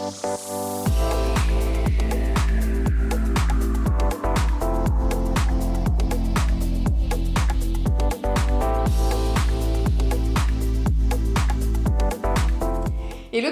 Hello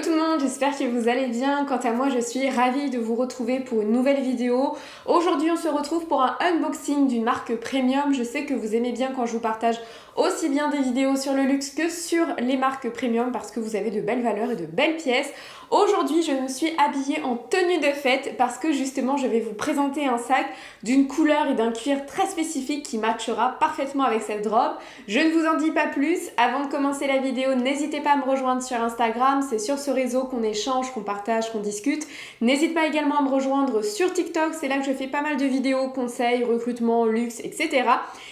tout le monde, j'espère que vous allez bien. Quant à moi, je suis ravie de vous retrouver pour une nouvelle vidéo. Aujourd'hui, on se retrouve pour un unboxing d'une marque premium. Je sais que vous aimez bien quand je vous partage aussi bien des vidéos sur le luxe que sur les marques premium parce que vous avez de belles valeurs et de belles pièces. Aujourd'hui, je me suis habillée en tenue de fête parce que justement, je vais vous présenter un sac d'une couleur et d'un cuir très spécifique qui matchera parfaitement avec cette robe. Je ne vous en dis pas plus. Avant de commencer la vidéo, n'hésitez pas à me rejoindre sur Instagram. C'est sur ce réseau qu'on échange, qu'on partage, qu'on discute. N'hésite pas également à me rejoindre sur TikTok. C'est là que je fais pas mal de vidéos, conseils, recrutement, luxe, etc.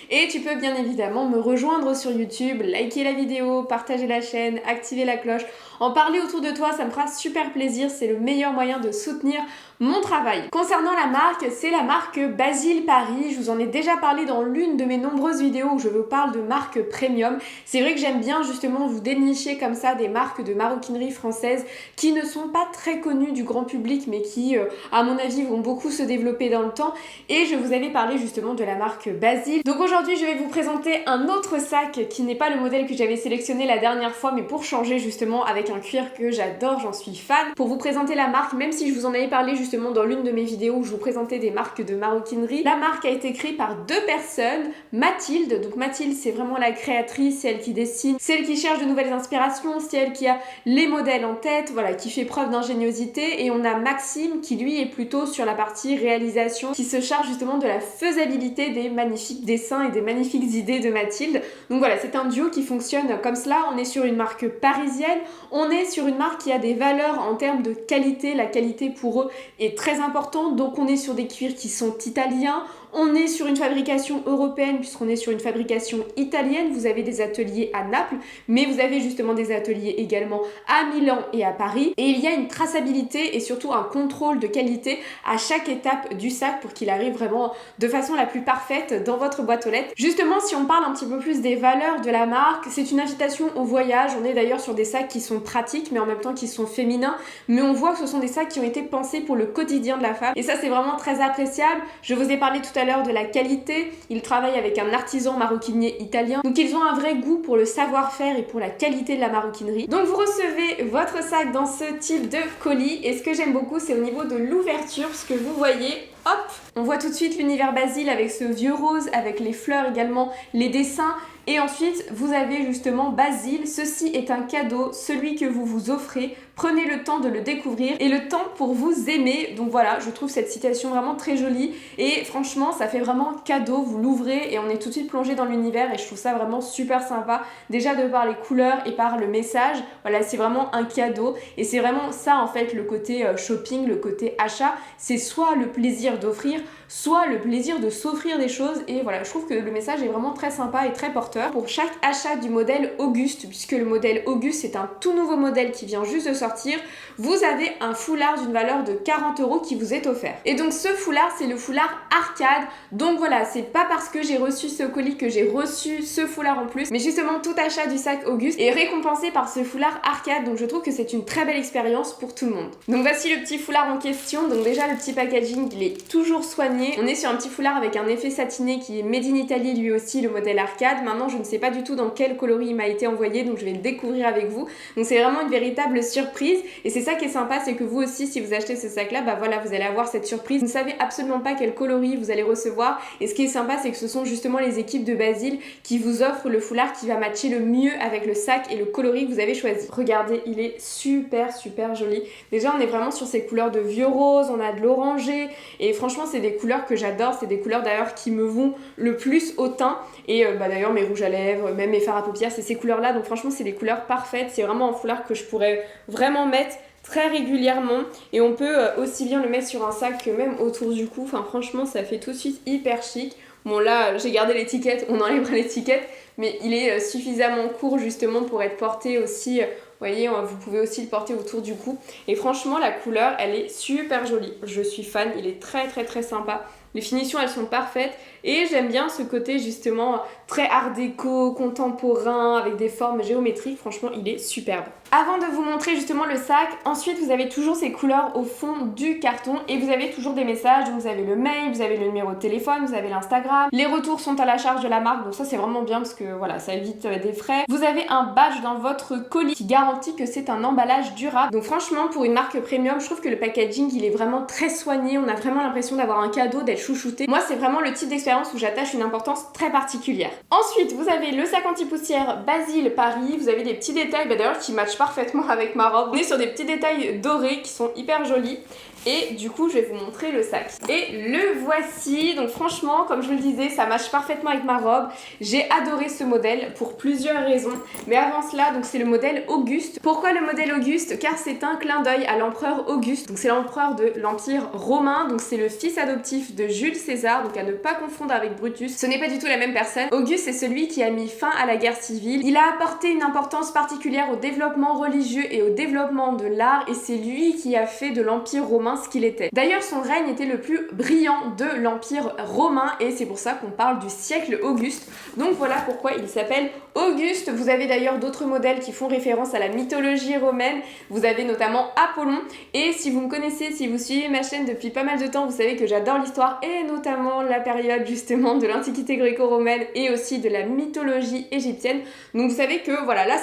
Et tu peux bien évidemment me rejoindre sur YouTube, liker la vidéo, partager la chaîne, activer la cloche. En parler autour de toi, ça me fera super plaisir, c'est le meilleur moyen de soutenir mon travail. Concernant la marque, c'est la marque Basile Paris. Je vous en ai déjà parlé dans l'une de mes nombreuses vidéos où je vous parle de marques premium. C'est vrai que j'aime bien justement vous dénicher comme ça des marques de maroquinerie française qui ne sont pas très connues du grand public mais qui, à mon avis, vont beaucoup se développer dans le temps. Et je vous avais parlé justement de la marque Basile. Donc aujourd'hui, je vais vous présenter un autre sac qui n'est pas le modèle que j'avais sélectionné la dernière fois, mais pour changer justement avec un cuir que j'adore, j'en suis fan. Pour vous présenter la marque, même si je vous en avais parlé justement dans l'une de mes vidéos où je vous présentais des marques de maroquinerie, la marque a été créée par deux personnes, Mathilde. Donc Mathilde, c'est vraiment la créatrice, c'est elle qui dessine, c'est elle qui cherche de nouvelles inspirations, c'est elle qui a les modèles en tête, voilà, qui fait preuve d'ingéniosité. Et on a Maxime qui lui est plutôt sur la partie réalisation, qui se charge justement de la faisabilité des magnifiques dessins et des magnifiques idées de Mathilde. Donc voilà, c'est un duo qui fonctionne comme cela. On est sur une marque parisienne, on est sur une marque qui a des valeurs en termes de qualité. La qualité pour eux est très importante, donc on est sur des cuirs qui sont italiens. On est sur une fabrication européenne puisqu'on est sur une fabrication italienne. Vous avez des ateliers à Naples, mais vous avez justement des ateliers également à Milan et à Paris. Et il y a une traçabilité et surtout un contrôle de qualité à chaque étape du sac pour qu'il arrive vraiment de façon la plus parfaite dans votre boîte aux lettres. Justement, si on parle un petit peu plus des valeurs de la marque, c'est une invitation au voyage. On est d'ailleurs sur des sacs qui sont pratiques, mais en même temps qui sont féminins. Mais on voit que ce sont des sacs qui ont été pensés pour le quotidien de la femme. Et ça, c'est vraiment très appréciable. Je vous ai parlé tout à l'heure de la qualité. Ils travaillent avec un artisan maroquinier italien. Donc ils ont un vrai goût pour le savoir-faire et pour la qualité de la maroquinerie. Donc vous recevez votre sac dans ce type de colis. Et ce que j'aime beaucoup, c'est au niveau de l'ouverture, parce que vous voyez, hop, on voit tout de suite l'univers Basile avec ce vieux rose, avec les fleurs également, les dessins. Et ensuite, vous avez justement Basile. Ceci est un cadeau, celui que vous vous offrez. Prenez le temps de le découvrir et le temps pour vous aimer. Donc voilà, je trouve cette citation vraiment très jolie. Et franchement, ça fait vraiment cadeau. Vous l'ouvrez et on est tout de suite plongé dans l'univers. Et je trouve ça vraiment super sympa. Déjà de par les couleurs et par le message. Voilà, c'est vraiment un cadeau. Et c'est vraiment ça en fait, le côté shopping, le côté achat. C'est soit le plaisir d'offrir, soit le plaisir de s'offrir des choses. Et voilà, je trouve que le message est vraiment très sympa et très porteur. Pour chaque achat du modèle Auguste, puisque le modèle Auguste c'est un tout nouveau modèle qui vient juste de sortir, vous avez un foulard d'une valeur de 40 € qui vous est offert. Et donc ce foulard, c'est le foulard arcade. Donc voilà, c'est pas parce que j'ai reçu ce colis que j'ai reçu ce foulard en plus, mais justement tout achat du sac Auguste est récompensé par ce foulard arcade. Donc je trouve que c'est une très belle expérience pour tout le monde. Donc voici le petit foulard en question. Donc déjà le petit packaging, il est toujours soigné. On est sur un petit foulard avec un effet satiné qui est made in Italy lui aussi, le modèle arcade. Maintenant je ne sais pas du tout dans quel coloris il m'a été envoyé, donc je vais le découvrir avec vous. Donc c'est vraiment une véritable surprise et c'est ça qui est sympa, c'est que vous aussi si vous achetez ce sac là, bah voilà, vous allez avoir cette surprise. Vous ne savez absolument pas quel coloris vous allez recevoir et ce qui est sympa c'est que ce sont justement les équipes de Basile qui vous offrent le foulard qui va matcher le mieux avec le sac et le coloris que vous avez choisi. Regardez, il est super joli. Déjà on est vraiment sur ces couleurs de vieux rose, on a de l'orangé et franchement c'est des couleurs que j'adore, c'est des couleurs d'ailleurs qui me vont le plus au teint et d'ailleurs mes rouges à lèvres, même mes fards à paupières, c'est ces couleurs là, donc franchement c'est des couleurs parfaites, c'est vraiment un foulard que je pourrais vraiment mettre très régulièrement et on peut aussi bien le mettre sur un sac que même autour du cou. Enfin franchement ça fait tout de suite hyper chic. Bon là j'ai gardé l'étiquette, on enlèvera l'étiquette, mais il est suffisamment court justement pour être porté aussi, vous voyez, vous pouvez aussi le porter autour du cou et franchement la couleur elle est super jolie, je suis fan, il est très sympa. Les finitions elles sont parfaites et j'aime bien ce côté justement très art déco, contemporain, avec des formes géométriques, franchement il est superbe. Avant de vous montrer justement le sac, ensuite vous avez toujours ces couleurs au fond du carton et vous avez toujours des messages, donc vous avez le mail, vous avez le numéro de téléphone, vous avez l'Instagram, les retours sont à la charge de la marque, donc ça c'est vraiment bien parce que voilà, ça évite des frais. Vous avez un badge dans votre colis qui garantit que c'est un emballage durable, donc franchement pour une marque premium, je trouve que le packaging il est vraiment très soigné, on a vraiment l'impression d'avoir un cadeau, d'être chouchouté. Moi c'est vraiment le type d'expérience où j'attache une importance très particulière. Ensuite vous avez le sac anti-poussière Basile Paris, vous avez des petits détails d'ailleurs qui matchent parfaitement avec ma robe. On est sur des petits détails dorés qui sont hyper jolis. Et du coup je vais vous montrer le sac. Et le voici, donc franchement comme je vous le disais ça matche parfaitement avec ma robe. J'ai adoré ce modèle pour plusieurs raisons. Mais avant cela donc c'est le modèle Auguste. Pourquoi le modèle Auguste? Car c'est un clin d'œil à l'empereur Auguste. Donc c'est l'empereur de l'Empire romain. Donc c'est le fils adoptif de Jules César. Donc à ne pas confondre avec Brutus. Ce n'est pas du tout la même personne. Auguste c'est celui qui a mis fin à la guerre civile. Il a apporté une importance particulière au développement religieux et au développement de l'art. Et c'est lui qui a fait de l'Empire romain ce qu'il était. D'ailleurs son règne était le plus brillant de l'Empire romain et c'est pour ça qu'on parle du siècle Auguste. Donc voilà pourquoi il s'appelle Auguste. Vous avez d'ailleurs d'autres modèles qui font référence à la mythologie romaine. Vous avez notamment Apollon et si vous me connaissez, si vous suivez ma chaîne depuis pas mal de temps, vous savez que j'adore l'histoire et notamment la période justement de l'Antiquité gréco-romaine et aussi de la mythologie égyptienne. Donc vous savez que voilà, là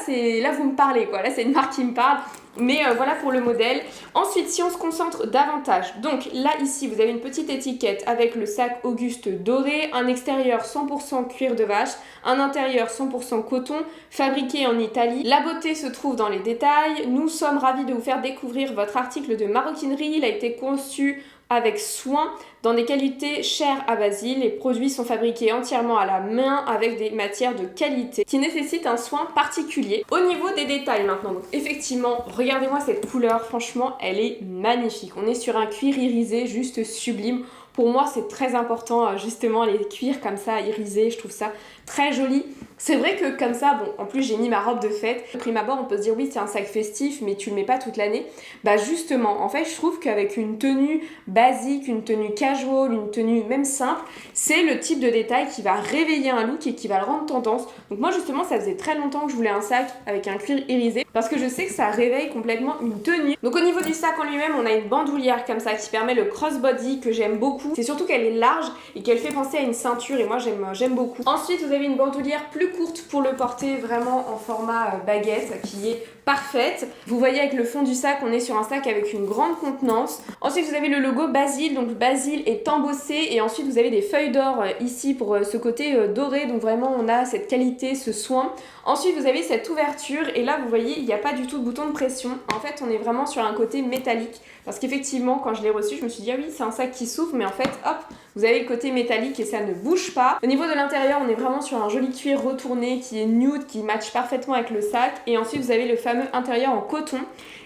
vous me parlez quoi, là c'est une marque qui me parle. Mais voilà pour le modèle. Ensuite, si on se concentre davantage, donc là ici vous avez une petite étiquette avec le sac Auguste doré, un extérieur 100% cuir de vache, un intérieur 100% coton, fabriqué en Italie. La beauté se trouve dans les détails. Nous sommes ravis de vous faire découvrir votre article de maroquinerie. Il a été conçu avec soin, dans des qualités chères à Basile. Les produits sont fabriqués entièrement à la main avec des matières de qualité qui nécessitent un soin particulier. Au niveau des détails maintenant, donc effectivement, regardez-moi cette couleur, franchement, elle est magnifique. On est sur un cuir irisé juste sublime. Pour moi, c'est très important, justement, les cuirs comme ça, irisés, je trouve ça très joli. C'est vrai que comme ça, bon, en plus j'ai mis ma robe de fête. De prime abord, on peut se dire oui, c'est un sac festif, mais tu le mets pas toute l'année. Bah justement, en fait, je trouve qu'avec une tenue basique, une tenue casual, une tenue même simple, c'est le type de détail qui va réveiller un look et qui va le rendre tendance. Donc moi, justement, ça faisait très longtemps que je voulais un sac avec un cuir irisé parce que je sais que ça réveille complètement une tenue. Donc au niveau du sac en lui-même, on a une bandoulière comme ça qui permet le crossbody que j'aime beaucoup. C'est surtout qu'elle est large et qu'elle fait penser à une ceinture et moi j'aime beaucoup. Ensuite, vous avez une bandoulière plus courte pour le porter vraiment en format baguette qui est parfaite. Vous voyez avec le fond du sac, on est sur un sac avec une grande contenance. Ensuite, vous avez le logo Basile, donc Basile est embossé et ensuite vous avez des feuilles d'or ici pour ce côté doré, donc vraiment on a cette qualité, ce soin. Ensuite, vous avez cette ouverture et là, vous voyez, il n'y a pas du tout de bouton de pression. En fait, on est vraiment sur un côté métallique parce qu'effectivement, quand je l'ai reçu, je me suis dit, ah oui, c'est un sac qui s'ouvre, mais en fait, hop, vous avez le côté métallique et ça ne bouge pas. Au niveau de l'intérieur, on est vraiment sur un joli cuir retourné qui est nude, qui matche parfaitement avec le sac. Et ensuite, vous avez le fameux intérieur en coton.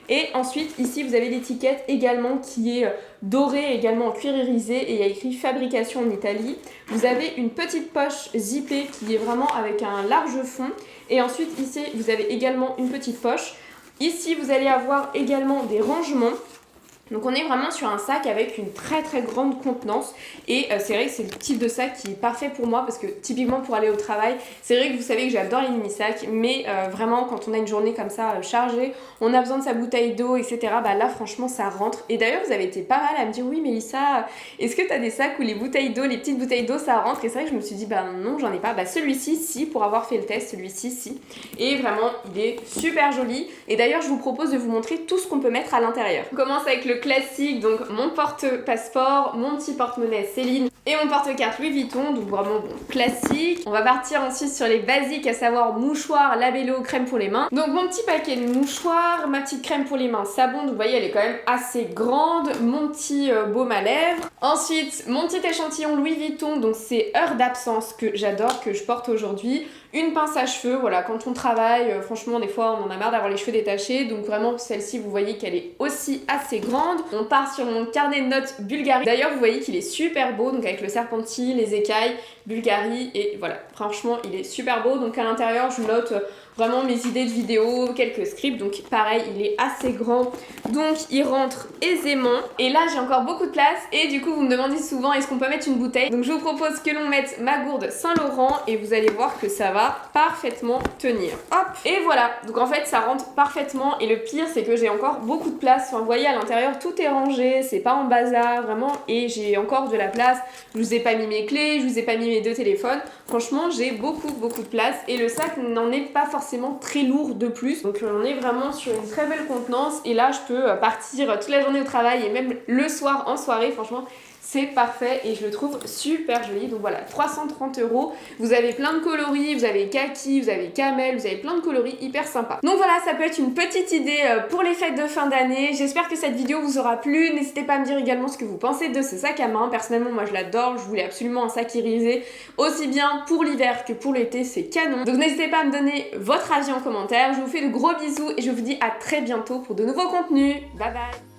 Et ensuite, ici, vous avez l'étiquette également qui est dorée, également en cuir irisé et il y a écrit fabrication en Italie. Vous avez une petite poche zippée qui est vraiment avec un large fond. Et ensuite, ici, vous avez également une petite poche. Ici, vous allez avoir également des rangements. Donc on est vraiment sur un sac avec une très très grande contenance et c'est vrai que c'est le type de sac qui est parfait pour moi parce que typiquement pour aller au travail, c'est vrai que vous savez que j'adore les mini-sacs mais vraiment quand on a une journée comme ça chargée, on a besoin de sa bouteille d'eau etc. Bah là franchement ça rentre et d'ailleurs vous avez été pas mal à me dire oui Mélissa, est-ce que tu as des sacs où les bouteilles d'eau, les petites bouteilles d'eau ça rentre et c'est vrai que je me suis dit bah non j'en ai pas, bah celui-ci si pour avoir fait le test, celui-ci si et vraiment il est super joli et d'ailleurs je vous propose de vous montrer tout ce qu'on peut mettre à l'intérieur. On commence avec le classique, donc mon porte-passeport, mon petit porte-monnaie Céline et mon porte-carte Louis Vuitton, donc vraiment bon, classique. On va partir ensuite sur les basiques, à savoir mouchoir, labello, crème pour les mains. Donc mon petit paquet de mouchoirs, ma petite crème pour les mains Savon, donc vous voyez elle est quand même assez grande, mon petit baume à lèvres. Ensuite mon petit échantillon Louis Vuitton, donc c'est Heure d'absence que j'adore, que je porte aujourd'hui. Une pince à cheveux, voilà, quand on travaille, franchement des fois on en a marre d'avoir les cheveux détachés, donc vraiment celle-ci vous voyez qu'elle est aussi assez grande. On part sur mon carnet de notes Bulgari. D'ailleurs vous voyez qu'il est super beau, donc avec le serpentis, les écailles, Bulgari et voilà, franchement il est super beau. Donc à l'intérieur je note vraiment mes idées de vidéos, quelques scripts. Donc pareil, il est assez grand, donc il rentre aisément. Et là j'ai encore beaucoup de place et du coup vous me demandez souvent est-ce qu'on peut mettre une bouteille. Donc je vous propose que l'on mette ma gourde Saint-Laurent et vous allez voir que ça va parfaitement tenir. Hop, et voilà. Donc en fait ça rentre parfaitement et le pire c'est que j'ai encore beaucoup de place. Enfin vous voyez à l'intérieur tout est rangé, c'est pas en bazar vraiment et j'ai encore de la place. Je vous ai pas mis mes clés, je vous ai pas mis mes 2 téléphones. Franchement j'ai beaucoup de place et le sac n'en est pas forcément très lourd de plus. Donc on est vraiment sur une très belle contenance et là je peux partir toute la journée au travail et même le soir en soirée. Franchement c'est parfait et je le trouve super joli. Donc voilà, 330 €. Vous avez plein de coloris, vous avez kaki, vous avez camel, vous avez plein de coloris hyper sympas. Donc voilà, ça peut être une petite idée pour les fêtes de fin d'année. J'espère que cette vidéo vous aura plu. N'hésitez pas à me dire également ce que vous pensez de ce sac à main. Personnellement, moi je l'adore. Je voulais absolument un sac irisé, aussi bien pour l'hiver que pour l'été, c'est canon. Donc n'hésitez pas à me donner votre avis en commentaire. Je vous fais de gros bisous et je vous dis à très bientôt pour de nouveaux contenus. Bye bye.